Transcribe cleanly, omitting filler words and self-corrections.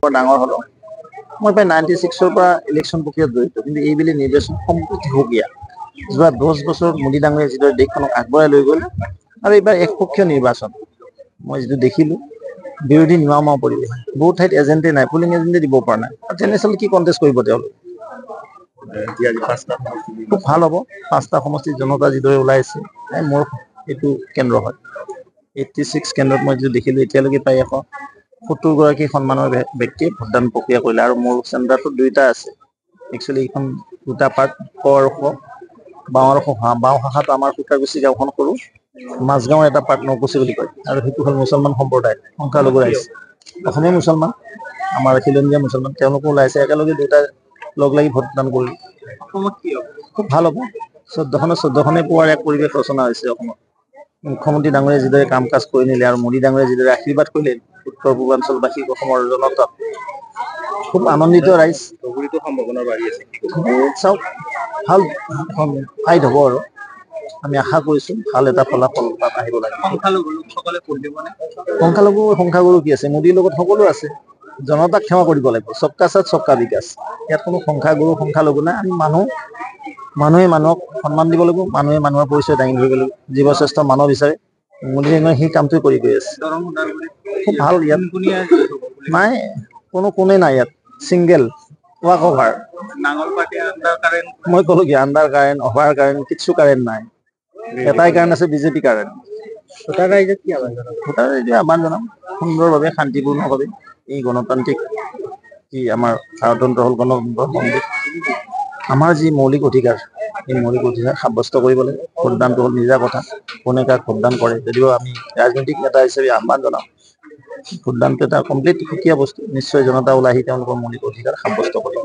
ডাঙৰ হ'লো মই প্ৰায় 96ৰ পৰা ইলেকশ্যন প্ৰক্ৰিয়াত জড়িত কিন্তু এইবেলি নিৰ্বাচন সম্পূৰ্ণ সুকীয়া যোৱা 10 বছৰ মোদী ডাঙৰীয়াই যিদৰে দেশখনক আগবঢ়াই লৈ গ'ল আৰু এইবাৰ একপক্ষীয় নিৰ্বাচন মই যিটো দেখিলো বিৰোধী নিয়মাও পৰিৱেশ বহুত ঠাইত এজেণ্টে নাই পুলিং এজেণ্টে দিব পৰা নাই তেনেস্থলত কি কণ্টেষ্ট কৰিব তেওঁলোক খুব ভাল হ'ব 5টা সমষ্টিৰ জনতা যিদৰে ওলাইছে মোৰ এইটো কেন্দ্ৰ হয় 86 কেন্দ্ৰত মই যিটো দেখিলো এতিয়ালৈকে প্ৰায় 170 গৰাকী সন্মানৰ ব্যক্তিয়ে ভোটদান প্ৰক্ৰিয়া কৰিলে আৰু মোৰ চেণ্টাৰটো দুইটা আছে একচুৱেলি এইখন দুটা পাৰ্ট ক আৰু খ বাওঁ শাখাটো আমাৰ সুতাৰগুচি গাঁওখন সৰু মাজগাঁৱৰ এটা পাৰ্ট নকুচি বুলি কয় আৰু সেইটো হ'ল মুছলমান সম্প্ৰদায় সংখ্যালঘু ৰাইজ অসমীয়া মুছলমান আমাৰ খিলঞ্জীয়া মুছলমান তেওঁলোকো ওলাইছে একেলগে দুটা লগ লাগি ভোটদান কৰিলে খুব ভাল হ'ব 14খনে পোৱাৰ এক পৰিৱেশ ৰচনা হৈছে অসমত মুখ্যমন্ত্ৰী ডাঙৰীয়াই যিদৰে কাম কাজ কৰি নিলে আৰু মোদী ডাঙৰীয়াই যিদৰে আশীৰ্বাদ কৰিলে উত্তৰ পূৰ্বাঞ্চলবাসী অসমৰ জনতা খুব আনন্দিত ৰাইজ সম্ভাৱনা বাঢ়ি আছে চাওক ভাল ফাইট হ'ব আৰু আমি আশা কৰিছো ভাল এটা ফলাফল তাত আহিব লাগে সংখ্যাগুৰু কি আছে মোদীৰ লগত সকলো আছে জনতাক ক্ষমা কৰিব লাগিব সবকা সাথ সবকা বিকাশ ইয়াত কোনো সংখ্যাগুৰু সংখ্যালঘু নাই আমি মানুহে মানুহক সন্মান দিব লাগিব মানুহে মানুহৰ পৰিচয় দাঙি ধৰিব লাগিব জীৱশ্ৰেষ্ঠ মানৱ বিচাৰে মোদী ডাঙৰীয়াই সেই কামটোৱে কৰি গৈ আছে খুব ভাল ইয়াত নাই কোনে নাই ইয়াত সিংগেল ৱাক অভাৰ মই ক'লো কি আণ্ডাৰ কাৰেণ্ট অভাৰ কাৰেণ্ট কিছু কাৰেণ্ট নাই এটাই কাৰেণ্ট আছে বিজেপি কাৰেণ্ট ভোটাৰ ৰাইজক কি আহ্বান জনাম সুন্দৰভাৱে শান্তিপূৰ্ণভাৱে এই গণতান্ত্ৰিক কি আমাৰ ভাৰততন্ত্ৰ হ'ল গণতন্ত্ৰ সংবিধান আমাৰ যি মৌলিক অধিকাৰ এই মৌলিক অধিকাৰ সাব্যস্ত কৰিব লাগে ভোটদানটো হ'ল নিজা কথা কোনে কাক ভোটদান কৰে যদিও আমি ৰাজনৈতিক নেতা হিচাপে আহ্বান জনাম ভোটদানটো এটা কমপ্লিট সুকীয়া বস্তু নিশ্চয় জনতা ওলাই আহি তেওঁলোকৰ মৌলিক অধিকাৰ সাব্যস্ত কৰিব